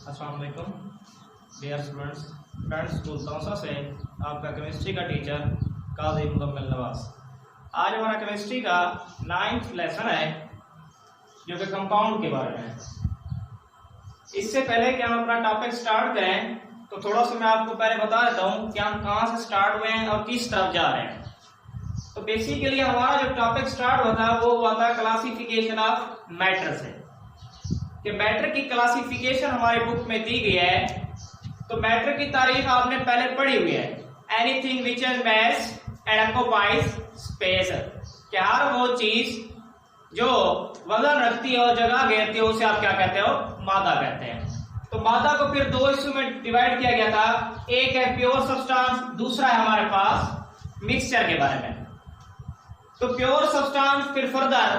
अस्सलाम वालेकुम dear students. Friends, school Tausa से आपका केमिस्ट्री का टीचर काजी मुकम्मल नवाज। आज हमारा केमिस्ट्री का 9th लेसन है जो कि कंपाउंड के बारे में है। इससे पहले कि हम अपना टॉपिक स्टार्ट करें तो थोड़ा सा मैं आपको पहले बता देता हूँ कि हम कहाँ से स्टार्ट हुए हैं और किस तरफ जा रहे हैं। तो बेसिकली हमारा जो टॉपिक स्टार्ट हुआ था वो हुआ था क्लासिफिकेशन ऑफ मैटर से, कि मैटर की क्लासिफिकेशन हमारे बुक में दी गई है। तो मैटर की तारीफ आपने पहले पढ़ी हुई है, anything which is mass and occupies space, कि हर वो चीज जो वजन रखती है और जगह घेरती है उसे आप क्या कहते हो, मादा कहते हैं। तो मादा को फिर दो हिस्सों में डिवाइड किया गया था, एक है प्योर सब्सटेंस, दूसरा है हमारे पास मिक्सचर के बारे में। तो प्योर सब्सटेंस फिर फर्दर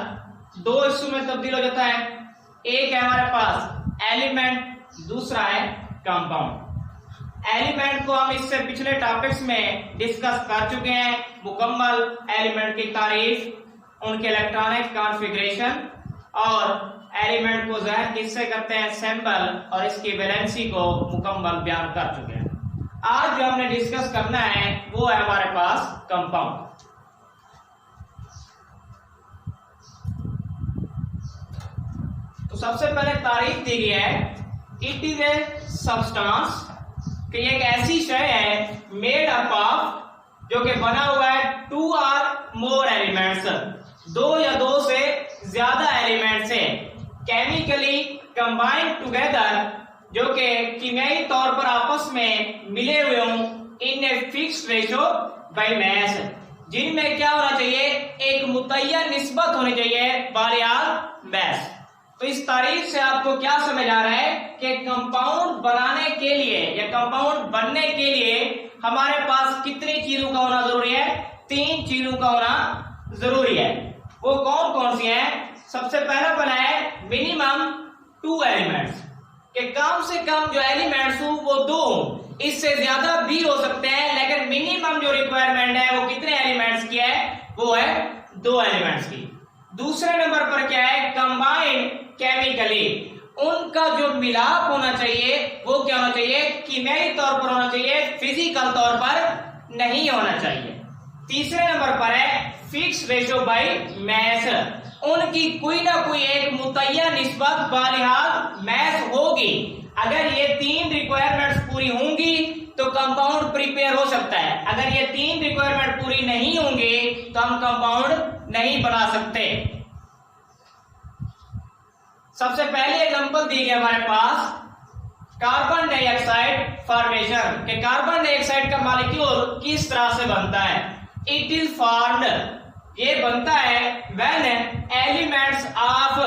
दो हिस्सों में तब्दील हो जाता है, एक है हमारे पास एलिमेंट, दूसरा है कंपाउंड। एलिमेंट को हम इससे पिछले टॉपिक्स में डिस्कस कर चुके हैं, मुकम्मल एलिमेंट की तारीफ, उनके इलेक्ट्रॉनिक कॉन्फ़िगरेशन और एलिमेंट को ज़ाहिर किससे करते हैं, सैंपल, और इसकी वैलेंसी को मुकम्मल बयान कर चुके हैं। आज जो हमने डिस्कस करना है वो है हमारे पास कंपाउंड। तो सबसे पहले तारीफ दी गई है, इट इज ए सब्सटेंस, कि एक ऐसी शय है मेड अप ऑफ, जो कि बना हुआ है टू और मोर एलिमेंट्स, दो या दो से ज्यादा एलिमेंट से, केमिकली कंबाइंड टुगेदर, जो कि कीमियाई तौर पर आपस में मिले हुए हों, in a fixed ratio by mass, जिनमें क्या होना चाहिए, एक मुतय्यन निस्बत होनी चाहिए बालियाद मास। तो इस तारीफ से आपको क्या समझ आ रहा है कि कंपाउंड बनाने के लिए या कंपाउंड बनने के लिए हमारे पास कितनी चीजों का होना जरूरी है, तीन चीजों का होना जरूरी है। वो कौन कौन सी है? सबसे पहला बना है मिनिमम 2 एलिमेंट्स, कि कम से कम जो एलिमेंट्स हो वो 2, इससे ज्यादा भी हो सकते हैं, लेकिन मिनिमम जो रिक्वायरमेंट है वो कितने एलिमेंट्स की है, वो है 2 एलिमेंट्स की। दूसरे नंबर पर क्या है, कंबाइंड केमिकली, उनका जो मिलाप होना चाहिए वो क्या होना चाहिए, कीमियाई तौर पर होना चाहिए, फिजिकल तौर पर नहीं होना चाहिए। तीसरे नंबर पर है फिक्स रेशो बाय मास, उनकी कोई ना कोई एक मुतय्यन निस्बत बालिहाज मास होगी। अगर ये 3 रिक्वायरमेंट्स पूरी होंगी तो कंपाउंड प्रिपेयर हो सकता है, अगर ये 3 रिक्वायरमेंट पूरी नहीं होंगे तो हम कंपाउंड नहीं बना सकते। सबसे पहले एग्जांपल दी गई हमारे पास कार्बन डाइऑक्साइड फॉर्मेशन, के कार्बन डाइऑक्साइड का मॉलिक्यूल किस तरह से बनता है। इट इज फॉर्म्ड, ये बनता है when elements of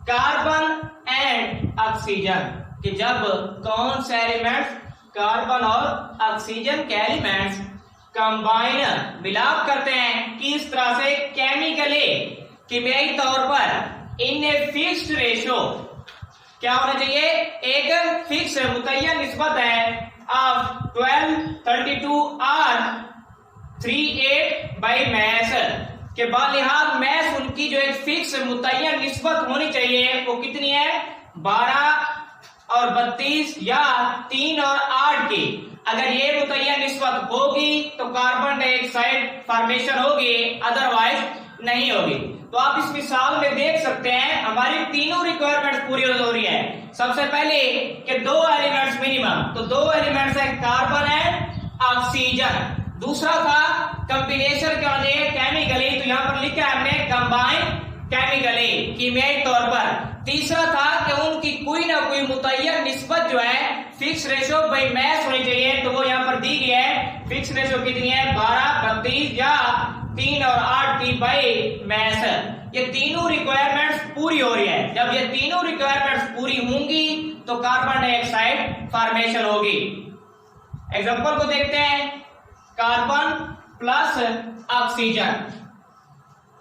carbon and oxygen, कि जब कौन से एलिमेंट्स, कार्बन और ऑक्सीजन के एलिमेंट्स कंबाइन, मिलाप करते हैं, किस तरह से, केमिकली, कीमियाई तौर पर, इन ए फिक्स्ड रेशो, क्या होना चाहिए, एक फिक्स मुतय्यन निस्बत है ऑफ 12, 32 और 38 बाय मास, के बालिहाज मास उनकी जो एक फिक्स मुतय्यन निस्बत होनी चाहिए वो कितनी है, 12 और 32 या 3 और 8 की। अगर ये मुतय्यन निस्बत होगी तो कार्बन डाइऑक्साइड फॉर्मेशन होगी, अदरवाइज नहीं होगी। तो आप इस मिसाल में देख सकते हैं हमारी तीनों रिक्वायरमेंट्स पूरी हो रही है। सबसे पहले कि 2 एलिमेंट्स मिनिमम, तो 2 एलिमेंट्स है कार्बन एंड ऑक्सीजन। दूसरा था कॉम्बिनेशन क्या होना चाहिए, केमिकली, तो यहाँ पर लिखा है हमने कंबाइन केमिकली, कीमियाई तौर पर। तीसरा था कि उनकी कोई ना कोई मुतय्यन निस्बत जो है फिक्स रेशो बाय मास होनी चाहिए, तो वो यहाँ पर दी गई है। फिक्स रेशो कितनी है, 12, 32 या 3 और 8 की बाय मास। ये तीनों रिक्वायरमेंट्स पूरी हो रही है। जब ये तीनों रिक्वायरमेंट्स पूरी होंगी तो कार्बन डाइऑक्साइड फॉर्मेशन होगी। एग्जांपल को देखते हैं, carbon plus oxygen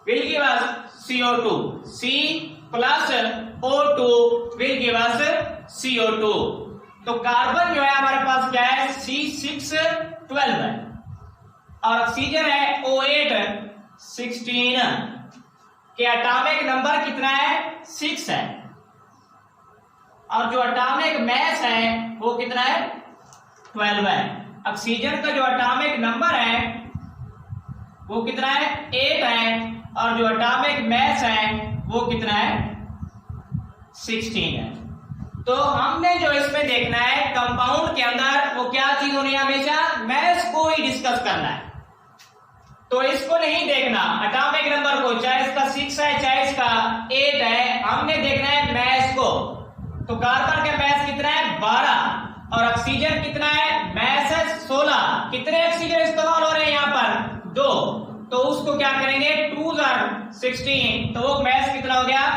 will give us CO2, C plus O2 will give us CO2। तो कार्बन जो है हमारे पास क्या है, C612 है, और ऑक्सीजन है O816, के एटॉमिक नंबर कितना है, 6 है। और जो एटॉमिक मास है वो कितना है 12 है। ऑक्सीजन का जो एटॉमिक नंबर है वो कितना है 8 है और जो एटॉमिक मास है वो कितना है 16 है। तो हमने जो इसमें देखना है कंपाउंड के अंदर वो क्या चीज होनी है, हमेशा मास को ही डिस्कस करना है। तो इसको नहीं देखना एटॉमिक नंबर को, चाहे इसका 6 है चाहे इसका 8 है, हमने देखना है मास को। तो कार्बन का मास कितना है 12 और ऑक्सीजन कितना है मास है 16। कितने ऑक्सीजन इस्तेमाल हो रहे हैं यहाँ पर 2, तो उसको क्या करेंगे 2 16, तो वो मास कितना हो गया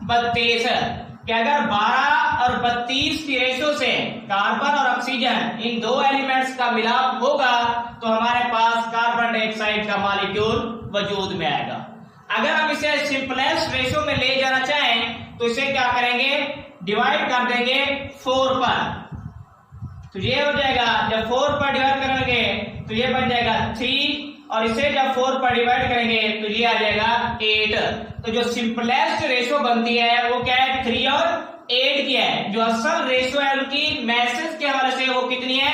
32। कि अगर 12 और 32 की रेशो से कार्बन और ऑक्सीजन इन दो एलिमेंट्स का मिलाप होगा तो हमारे पास कार्बन डाइऑक्साइड का मॉलिक्यूल वजूद में आएगा। अगर हम इसे सिंपलेस्ट रेशो में ले जाना चाहें तो इसे क्या करेंगे डिवाइड कर देंगे 4 पर, तो ये हो जाएगा जब 4 पर डिवाइड करेंगे तो ये बन जाएगा 3 और इसे जब 4 पर डिवाइड करेंगे तो ये आ जाएगा 8। तो जो सिंपलेस्ट रेशो बनती है वो क्या है 3 और 8 की है। जो असल रेशो है उनकी मैसेज के हवाले से वो कितनी है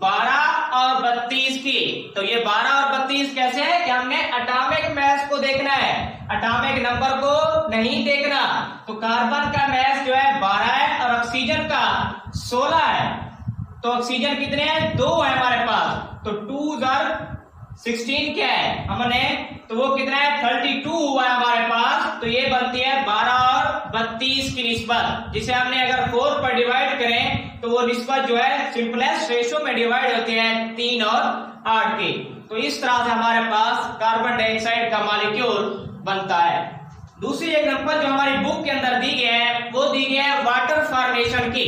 12 और 32 की। तो ये 12 और 32 कैसे है कि हमने एटॉमिक मास को देखना है, एटॉमिक नंबर को नहीं देखना। तो कार्बन का मास जो है 12 है और ऑक्सीजन का 16 है। तो ऑक्सीजन कितने हैं 2 है हमारे पास, तो 2 16 क्या है हमने, तो वो कितना है 32 हुआ है हमारे पास। तो ये बनती है 12 और 32 की निस्बत, जिसे हमने अगर 4 पर डिवाइड करें तो वो निस्बत जो है सिंपलेस्ट रेशो में डिवाइड होती है 3 और 8 की। तो इस तरह से हमारे पास कार्बन डाइऑक्साइड का मॉलिक्यूल बनता है। दूसरी एग्जांपल जो हमारी बुक के अंदर दी गई है वो दी गई है वाटर फॉर्मेशन की,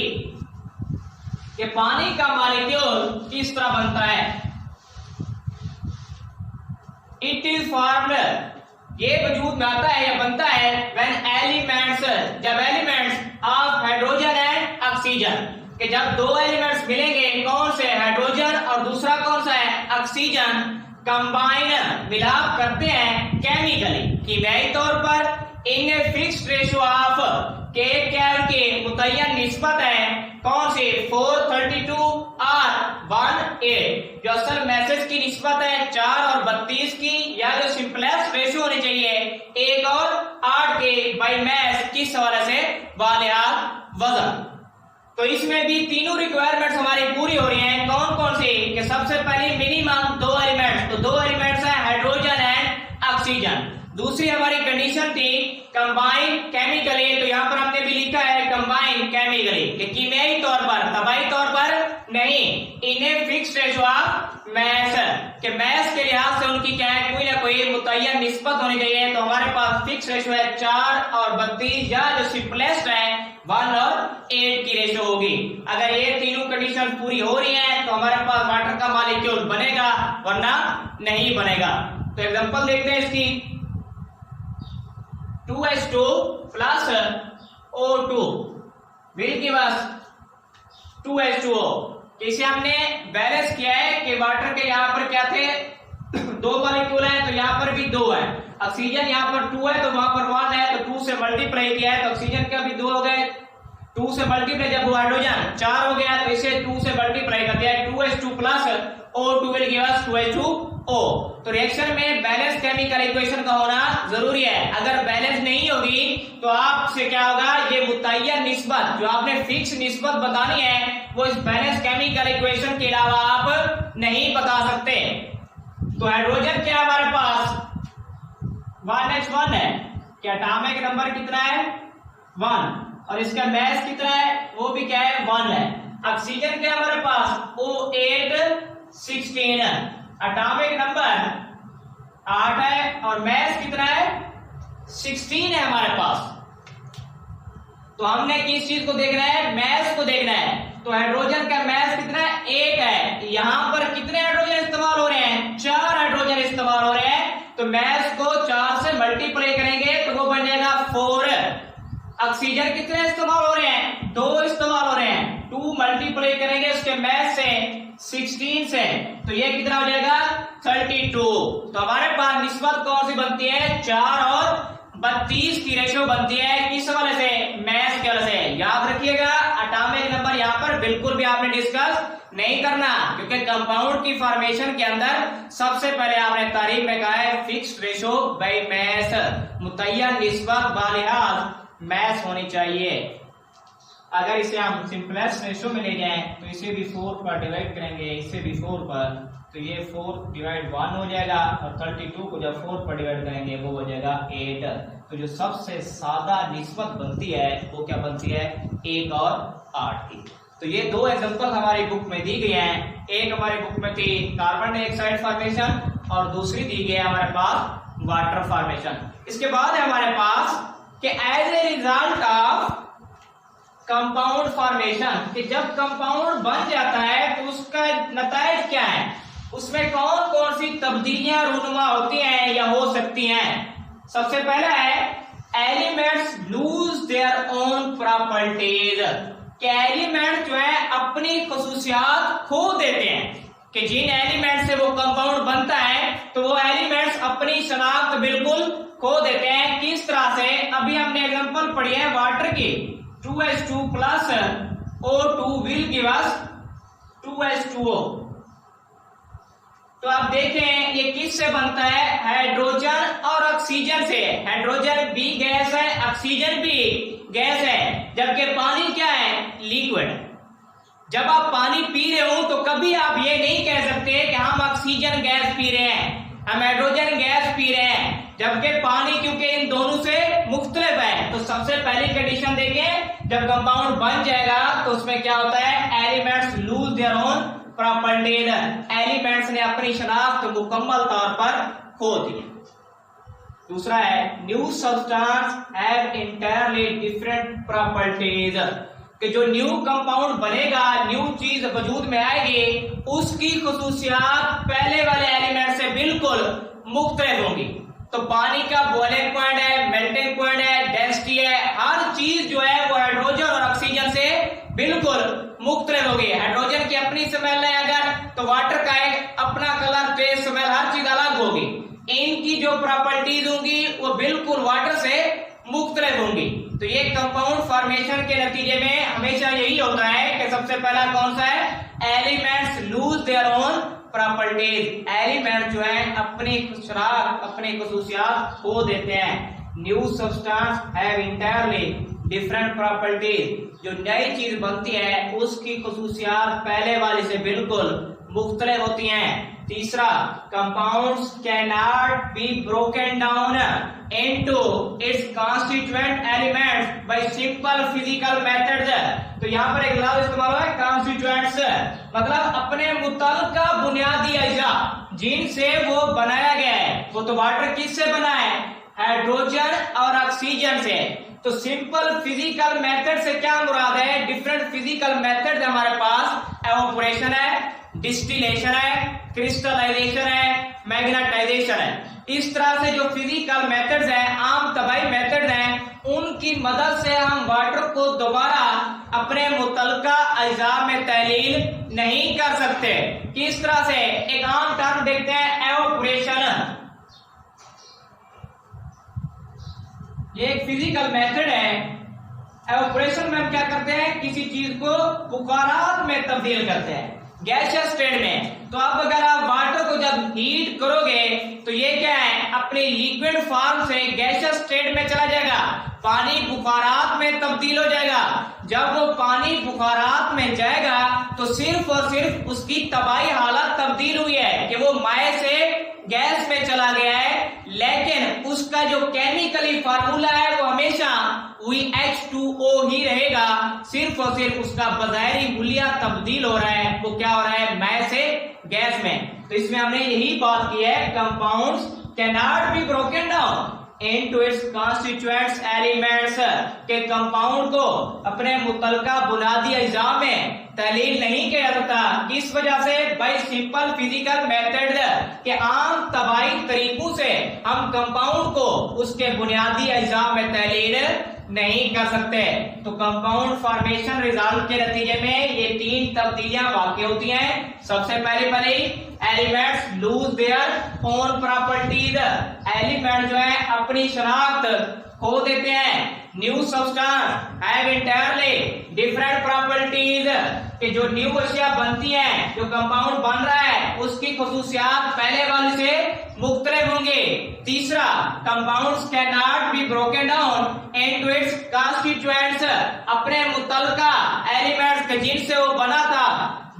कि पानी का मॉलिक्यूल किस तरह बनता है। इट इज फॉर्म्ड, ये वजूद में आता है या बनता है व्हेन एलिमेंट्स, जब elements of hydrogen and oxygen, कि जब दो एलिमेंट्स मिलेंगे, कौन से हाइड्रोजन और दूसरा कौन सा है ऑक्सीजन, कंबाइन मिलाप करते हैं केमिकली, कीमियाई तौर पर इन फिक्स्ड रेशियो ऑफ के क्या के मुतय्यन निस्बत है कौन सी 432 और 18, जो असल मैसेज की निस्बत है 4 और 32 की, या जो सिंपलेस्ट रेशियो होनी चाहिए 1 और 8 के बाय मैस किस हवाले से वालिहाद वजन। तो इसमें भी तीनों रिक्वायरमेंट्स हमारी पूरी हो रही हैं। कौन कौन सी, कि सबसे पहले मिनिमम 2 एलिमेंट्स, तो 2 एलिमेंट्स है हाइड्रोजन एंड ऑक्सीजन। दूसरी हमारी कंडीशन थी कंबाइन केमिकली, तो यहाँ पर हमने भी लिखा है कंबाइन केमिकली, कि कीमियाई तौर पर, तबाही तौर पर नहीं, इन्हें फिक्स्ड रेशियो ऑफ मैस, कि मैस के लिहाज से उनकी क्या है कोई ना कोई मुतय्यन निस्बत होनी चाहिए। तो हमारे पास फिक्स रेशियो है 4 और 32, या जो सिंपलेस्ट है 1 और 8 की रेशियो होगी। अगर ये तीनों कंडीशन पूरी हो रही है तो हमारे पास वाटर का मॉलिक्यूल बनेगा, वरना नहीं बनेगा। तो एग्जांपल देखते हैं इसकी, 2H2 plus O2 will give us 2H2O। इसे हमने बैलेंस किया है कि वाटर के यहाँ पर क्या थे 2 मॉलिक्यूल है, तो यहाँ पर भी 2 है। ऑक्सीजन यहाँ पर 2 है तो वहां पर 1 है, तो 2 से मल्टीप्लाई किया है तो ऑक्सीजन का भी 2 हो गए। 2 से मल्टीप्लाई जब वो हाइड्रोजन 4 हो गया तो इसे 2 से मल्टीप्लाई कर दिया है, 2H2 plus O2 will give us 2H2O। तो रिएक्शन में बैलेंस केमिकल इक्वेशन का होना जरूरी है। अगर बैलेंस नहीं होगी तो आपसे क्या होगा, ये मुतय्यन निस्बत जो आपने फिक्स निस्बत बतानी है वो इस बैलेंस केमिकल इक्वेशन के अलावा आप नहीं बता सकते। तो हाइड्रोजन क्या हमारे पास 1H1 है, क्या एटॉमिक नंबर कितना है 1 और इसका मास कितना है वो भी क्या है 1 है। ऑक्सीजन क्या हमारे पास O8 16 है, एटॉमिक नंबर 8 है और मास कितना है 16 है हमारे पास। तो हमने किस चीज को देखना है, मास को देखना है। तो हाइड्रोजन का मास कितना है 1 है, यहां पर कितने हाइड्रोजन इस्तेमाल हो रहे हैं 4 हाइड्रोजन इस्तेमाल हो रहे हैं। तो मास को 4 से मल्टीप्लाई करेंगे तो वो बन जाएगा 4। ऑक्सीजन कितने इस्तेमाल हो रहे हैं 2 इस्तेमाल हो रहे हैं, 2 मल्टीप्लाई करेंगे उसके मास से 16 से, तो ये कितना हो जाएगा 32। तो हमारे पास निस्बत कौन सी बनती है 4 और 32 की रेशो बनती है किस वाले से, मैस के वाले से। याद रखिएगा एटॉमिक नंबर यहाँ पर बिल्कुल भी आपने डिस्कस नहीं करना, क्योंकि कंपाउंड की फॉर्मेशन के अंदर सबसे पहले आपने तारीफ में कहा है फिक्स्ड रेशो बाय मैस, मुतय्यन निस्बत बालिहाज मैस होनी चाहिए। अगर इसे हम सिंपलेस्ट रेशो में ले जाएं तो इसे भी 4 पर डिवाइड करेंगे, इसे भी 4 पर, तो ये 4/1 हो जाएगा और 32 को जब 4 पर डिवाइड करेंगे वो हो जाएगा 8। तो जो सबसे सादा निस्बत बनती है वो क्या बनती है, 1 और 8 की। तो ये दो एग्जांपल हमारी बुक में दी गई हैं। एक हमारी बुक में थी कार्बन डाइऑक्साइड फॉर्मेशन और दूसरी दी गई है हमारे पास वाटर फॉर्मेशन। इसके बाद है हमारे पास कि as a result of compound formation, कि जब कंपाउंड बन जाता है तो उसका नतीजा क्या है, उसमें कौन कौन सी तब्दीलियां रूनुमा होती हैं या हो सकती हैं। सबसे पहला है elements lose their own properties, कि एलिमेंट जो है अपनी खसूसियात खो देते हैं, कि जिन एलिमेंट से वो कंपाउंड बनता है तो वो एलिमेंट्स अपनी शनाख्त बिल्कुल खो देते हैं। किस तरह से, अभी हमने एग्जांपल पढ़ी है वाटर की, 2H2 plus O2 will give us 2H2O। तो आप देखें ये किससे बनता है, हाइड्रोजन और ऑक्सीजन से। हाइड्रोजन भी गैस है, ऑक्सीजन भी गैस है, जबकि पानी क्या है, लिक्विड। जब आप पानी पी रहे हो तो कभी आप ये नहीं कह सकते कि हम ऑक्सीजन गैस पी रहे हैं, हम हाइड्रोजन गैस पी रहे हैं, जबकि पानी क्योंकि इन दोनों से मुख्तलिफ है। तो सबसे पहली कंडीशन देखें, जब कंपाउंड बन जाएगा तो उसमें क्या होता है, elements lose their own properties, elements ने अपनी शनाख्त मुकम्मल तौर पर खो दी। दूसरा है new substance have entirely different properties, कि जो न्यू कंपाउंड बनेगा, न्यू चीज वजूद में आएगी, उसकी खुसूसियात पहले वाले एलिमेंट से बिल्कुल मुख्तलिफ होंगी। तो पानी का बॉइलिंग पॉइंट है, मेल्टिंग पॉइंट है, डेंसिटी है, हर चीज जो है वो हाइड्रोजन और ऑक्सीजन से बिल्कुल मुख्तलिफ होगी। हाइड्रोजन की अपनी स्मेल है अगर, तो वाटर का एक अपना कलर, टेस्ट, स्मेल, हर चीज अलग होगी। इनकी जो प्रॉपर्टीज होंगी वो बिल्कुल वाटर से मुख्तलिफ होंगी। तो ये कंपाउंड फॉर्मेशन के नतीजे में हमेशा यही होता है कि सबसे पहला कौन सा है, elements lose their own properties, element जो है अपनी शनाख्त, अपनी खसूसियात खो देते हैं। New substance have entirely different properties, जो नई चीज बनती है उसकी खसूसियात पहले वाली से बिल्कुल मुख्तलिफ होती हैं। तीसरा, compounds can not be broken down into its constituent elements bye simple physical methods. तो यहाँ पर एक लफ्ज इस्तेमाल हुआ है कॉन्स्टिट्यूएंट्स, मतलब अपने मुतल्लिका बुनियादी अज्जा जिनसे वो बनाया गया है। वो तो वाटर किससे बना है, हाइड्रोजन और ऑक्सीजन से। तो सिंपल फिजिकल मेथड से क्या मुराद है, डिफरेंट फिजिकल मेथड हमारे पास एवापोरेशन है, डिस्टिलेशन है, क्रिस्टलाइजेशन है, मैग्नेटाइजेशन है। इस तरह से जो फिजिकल मेथड्स हैं, आम तबाही मेथड हैं, उनकी मदद से हम वाटर को दोबारा अपने मुतल्लिका अज्जा में तहलील नहीं कर सकते। किस तरह से, एक आम टर्म देखते हैं एवापोरेशन। ये एक फिजिकल मेथड है। एवापोरेशन में हम क्या करते हैं, किसी चीज को बुखारात में तब्दील करते हैं, गैसियस स्टेट में। तो अब अगर आप वाटर को जब हीट करोगे तो ये क्या है, अपनी लिक्विड फॉर्म से गैसियस स्टेट में चला जाएगा, पानी बुखारात में तब्दील हो जाएगा। जब वो पानी बुखारात में जाएगा तो सिर्फ और सिर्फ उसकी तबाही हालत तब्दील हुई है कि वो माए से गैस में चला गया है, लेकिन उसका जो केमिकली फार्मूला है वो हमेशा H2O ही रहेगा। सिर्फ और सिर्फ उसका बज़ाहिरी हुलिया तब्दील हो रहा है, वो क्या हो रहा है, माए से गैस में। तो इसमें हमने यही बात की है, compounds can not be broken down into its constituents elements, के कंपाउंड को अपने मुतल्लिका बुनियादी अज्जा में तहलील नहीं किया जाता। किस वजह से, बाय सिंपल फिजिकल मेथड, के आम तबाही तरीकों से हम कंपाउंड को उसके बुनियादी अज्जा में तहलील नहीं कर सकते। तो कंपाउंड फॉर्मेशन रिजल्ट के नतीजे में ये तीन तब्दीलियां वाक़ई होती हैं। सबसे पहले elements lose their own properties, element जो है अपनी शनाख्त खो देते हैं। New substance have entirely different properties, कि जो न्यू अशिया बनती हैं, जो कंपाउंड बन रहा है उसकी खुसूसियात पहले वाले से मुख्तलिफ होंगे। तीसरा, compounds can not be broken down into its constituents, अपने मुतल्लिका एलिमेंट्स के जिनसे वो बना था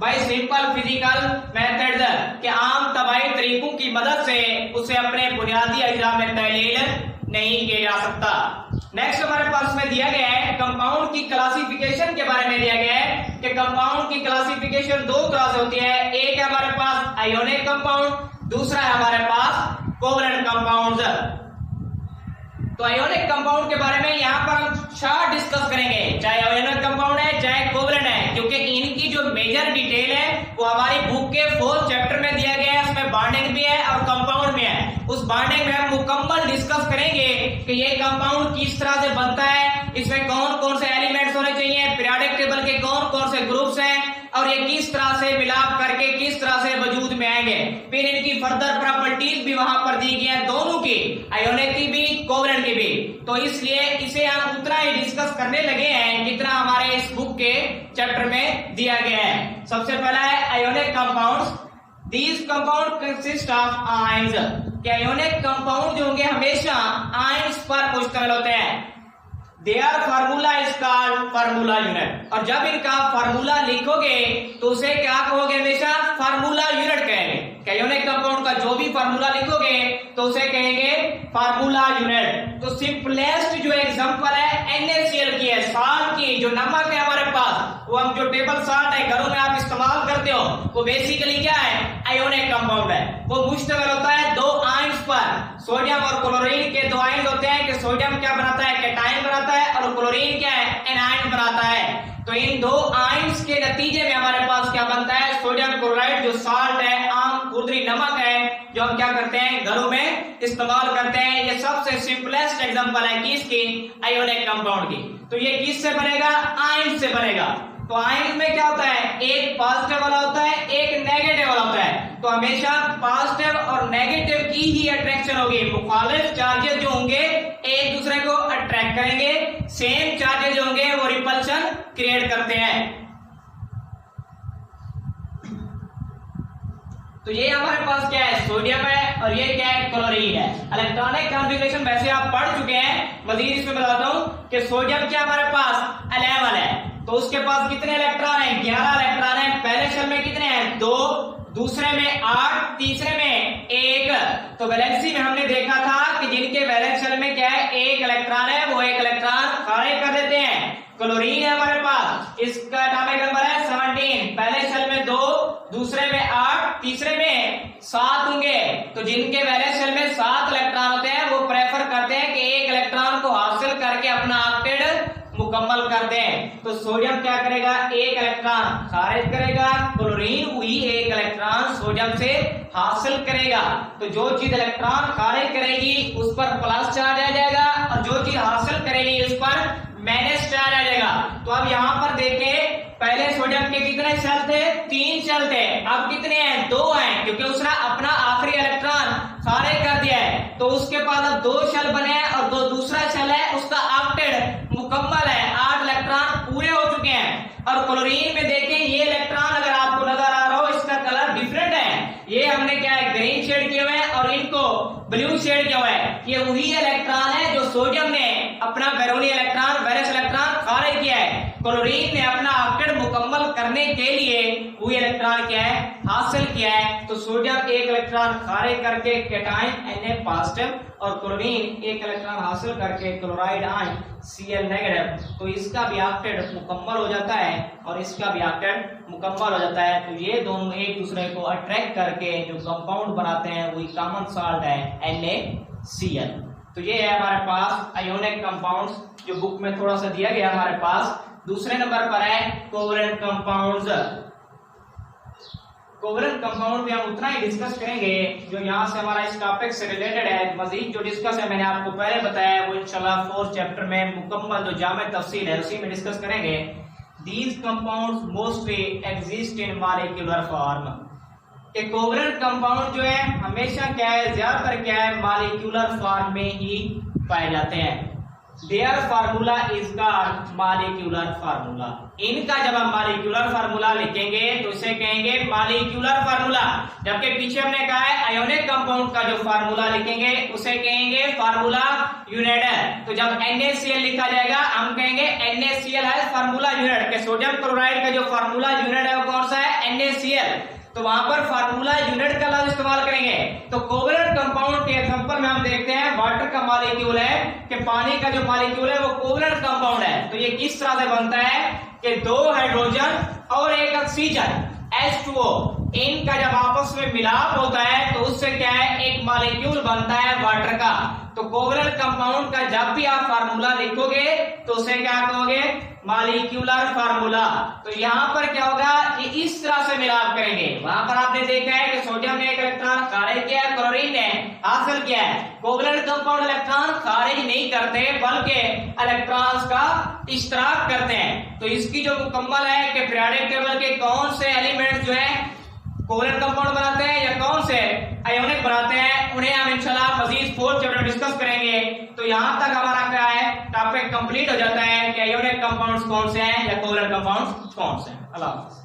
बाय सिंपल फिजिकल मेथड्स, के आम तबाही तरीकों की मदद से उसे अपने बुनियादी अज्जा में तहलील नहीं किया जा सकता। नेक्स्ट हमारे पास में दिया गया है कंपाउंड की क्लासिफिकेशन के बारे में दिया गया है कि कंपाउंड की क्लासिफिकेशन दो तरह से होती है। एक है हमारे पास आयोनिक कंपाउंड, दूसरा है हमारे पास कोवलेंट कंपाउंड्स। तो आयोनिक कंपाउंड के बारे में यहाँ पर हम शॉर्ट डिस्कस करेंगे, चाहे आयोनिक कंपाउंड है चाहे कोवलेंट है, क्योंकि इनकी जो मेजर डिटेल है वो हमारी बुक के 4th चैप्टर में दिया गया है। उसमें बॉन्डिंग भी है और कंपाउंड भी है। उस बॉन्डिंग में हम मुकम्मल डिस्कस करेंगे कि ये कंपाउंड किस तरह से बनता है, इसमें कौन कौन से एलिमेंट्स होने चाहिए, पीरियोडिक टेबल के कौन कौन से ग्रुप्स हैं और ये किस तरह से मिलाप करके किस तरह से वजूद में आएंगे। फिर इनकी फर्दर प्रॉपर्टीज भी वहां पर दी गई है, दोनों की, आयोनिक की भी कोवलेंट की भी। तो इसलिए इसे हम उतना ही डिस्कस करने लगे हैं जितना हमारे इस बुक के चैप्टर में दिया गया है। सबसे पहला है ionic compounds. These compound consist of ions, कि आयोनिक कंपाउंड जो होंगे हमेशा आयंस पर मुश्तमिल होते हैं। Their formula is called formula unit, और जब इनका फार्मूला लिखोगे तो उसे क्या कहोगे, हमेशा फार्मूला यूनिट कहेंगे। आयोनिक कंपाउंड का जो भी फार्मूला लिखोगे तो उसे कहेंगे फार्मूला यूनिट। तो सिंपलेस्ट जो एग्जांपल है NaCl की है, साल्ट की, जो नमक है हमारे पास, वो हम जो टेबल साल्ट है घरों में आप इस्तेमाल करते हो, वो बेसिकली क्या है, आयोनिक कंपाउंड है। वो मुश्तमिल होता है दो आयंस पर, सोडियम और क्लोरीन के दो आयन होते हैं कि सोडियम क्या बनाता है, कैटायन बनाता है, और क्लोरीन क्या है, एनायन बनाता है। तो इन दो आयंस के नतीजे में हमारे पास क्या बनता है, सोडियम क्लोराइड, जो साल्ट है, आम खुरदरी नमक है, जो हम क्या करते हैं घरों में इस्तेमाल करते हैं। ये सबसे सिंपलेस्ट एग्जांपल है किसकी, आयोनिक कंपाउंड की। तो ये किससे बनेगा, आयन से बनेगा। तो आयन में क्या होता है, एक पॉजिटिव वाला होता है, एक नेगेटिव वाला होता है। तो हमेशा पॉजिटिव और नेगेटिव की ही अट्रैक्शन होगी। मुखालिफ चार्जेस जो होंगे एक दूसरे को अट्रैक्ट करेंगे, सेम चार्जेस जो होंगे वो रिपल्शन क्रिएट करते हैं। तो ये हमारे पास क्या है, सोडियम है, और ये क्या है, क्लोरीन है। इलेक्ट्रॉनिक कॉन्फ़िगरेशन वैसे आप पढ़ चुके हैं, मजीद इसमें बताता हूं कि सोडियम क्या हमारे पास 11 है। तो उसके पास कितने इलेक्ट्रॉन हैं, 11 इलेक्ट्रॉन हैं। पहले शेल में कितने हैं, 2, दूसरे में 8, तीसरे में 1। तो वैलेंसी में हमने देखा था कि जिनके वैलेंस शेल में क्या है, 1 इलेक्ट्रॉन है, वो 1 इलेक्ट्रॉन खारिज कर देते हैं। क्लोरीन है हमारे पास, इसका एटॉमिक नंबर है 17। पहले शेल में 2, दूसरे में 8, तीसरे में 7 होंगे। तो जिनके वैलेंस शेल में 7 इलेक्ट्रॉन होते हैं वो प्रेफर करते हैं कि 1 इलेक्ट्रॉन को हासिल करके अपना ऑक्टेट मुकम्मल कर दें। तो सोडियम क्या करेगा, 1 इलेक्ट्रॉन खारिज करेगा, क्लोरीन वही 1 इलेक्ट्रॉन सोडियम से हासिल करेगा। तो जो चीज इलेक्ट्रॉन खारिज करेगी उस पर प्लस चार्ज आ जाएगा, और जो चीज हासिल करेगी उस पर माइनस चार्ज आ जाएगा। तो अब यहाँ पर देखें, पहले सोडियम के कितने शेल थे, 3 शेल थे, अब कितने हैं, 2 हैं, क्योंकि उसने अपना आखिरी इलेक्ट्रॉन खारिज कर दिया है। तो उसके पास अब 2 शेल बने हैं, और जो दूसरा शेल है उसका ऑक्टेट मुकम्मल है, 8 इलेक्ट्रॉन पूरे हो चुके हैं। और क्लोरीन में देखें, ये इलेक्ट्रॉन अगर आपको नजर आ रहा हो, इसका कलर डिफरेंट है। ये हमने क्या है, ग्रीन शेड किए हुए हैं, और इनको ब्लू शेड किया हुआ है। ये वही इलेक्ट्रॉन है जो सोडियम ने अपना बैरोनी इलेक्ट्रॉन, वैलेंस इलेक्ट्रॉन खारिज किया है। क्लोरीन ने अपना ऑक्टेट मुकम्मल करने के लिए वही इलेक्ट्रॉन क्या है, हासिल किया है। तो सोडियम 1 इलेक्ट्रॉन खारिज करके कैटायन Na पॉजिटिव, और क्लोरीन 1 इलेक्ट्रॉन हासिल करके क्लोराइड आयन Cl नेगेटिव। तो इसका भी ऑक्टेट मुकम्मल हो जाता है और इसका भी ऑक्टेट मुकम्मल हो जाता है। तो ये दोनों एक दूसरे को अट्रैक्ट करके जो कंपाउंड बनाते हैं वही कॉमन साल्ट है NaCl। तो ये है हमारे पास आयोनिक कंपाउंड्स, जो बुक में थोड़ा सा दिया गया हमारे पास। दूसरे नंबर पर है कोवलेंट कंपाउंड्स। कोवलेंट कंपाउंड भी हम उतना ही डिस्कस करेंगे जो यहाँ से हमारा इस टॉपिक से रिलेटेड है। मजीद जो डिस्कस है मैंने आपको पहले बताया, वो इंशाल्लाह 4th चैप्टर में मुकम्मल जो जामे तफसील है उसी में डिस्कस करेंगे। These compounds mostly exist in molecular form, कि कोवलेंट कंपाउंड जो है हमेशा क्या है, ज्यादातर क्या है, मॉलिक्यूलर फॉर्म में ही पाए जाते हैं। Their formula is called molecular formula. इनका जब हम मॉलिक्यूलर फार्मूला लिखेंगे तो इसे कहेंगे मॉलिक्यूलर फार्मूला, जबकि पीछे हमने कहा है आयोनिक कंपाउंड का जो फार्मूला लिखेंगे उसे कहेंगे फार्मूला यूनिट। तो जब NaCl लिखा जाएगा हम कहेंगे NaCl है फार्मूला यूनिट, के सोडियम क्लोराइड का जो फार्मूला यूनिट है वो कौन सा है, NaCl। तो वहां पर फार्मूला यूनिट का लफ्ज इस्तेमाल करेंगे। तो कोवलेंट कंपाउंड के एग्जांपल में हम देखते हैं वाटर का मॉलिक्यूल है कि पानी का जो मॉलिक्यूल है वो कोवलेंट कंपाउंड है। तो ये किस तरह से बनता है कि दो हाइड्रोजन और एक ऑक्सीजन H2O, इनका जब आपस में मिलाप होता है तो उससे क्या है, एक मॉलिक्यूल बनता है वाटर का। तो कोवलेंट कंपाउंड का जब भी आप फार्मूला लिखोगे तो उसे क्या कहोगे, मॉलिक्यूलर फार्मूला। तो यहाँ पर क्या होगा, ये इस तरह से मिलाप करेंगे। वहां पर आपने देखा है कि सोडियम ने एक इलेक्ट्रॉन खारिज किया, क्लोरीन ने हासिल किया है। कोवलेंट कंपाउंड इलेक्ट्रॉन खारिज नहीं करते बल्कि इलेक्ट्रॉन्स का इश्तराक करते हैं। तो इसकी जो मुकम्मल है कि पीरियोडिक टेबल के कौन से एलिमेंट्स जो है कोवलेंट कंपाउंड बनाते हैं या कौन से आयोनिक बनाते हैं, उन्हें हम इंशाल्लाह मजीद 4th चैप्टर में डिस्कस करेंगे। तो यहाँ तक हमारा क्या है, टॉपिक कंप्लीट हो जाता है कि आयोनिक कंपाउंड्स कौन से हैं या कोवलेंट कंपाउंड्स कौन से हैं। अल्लाह हाफ़िज़।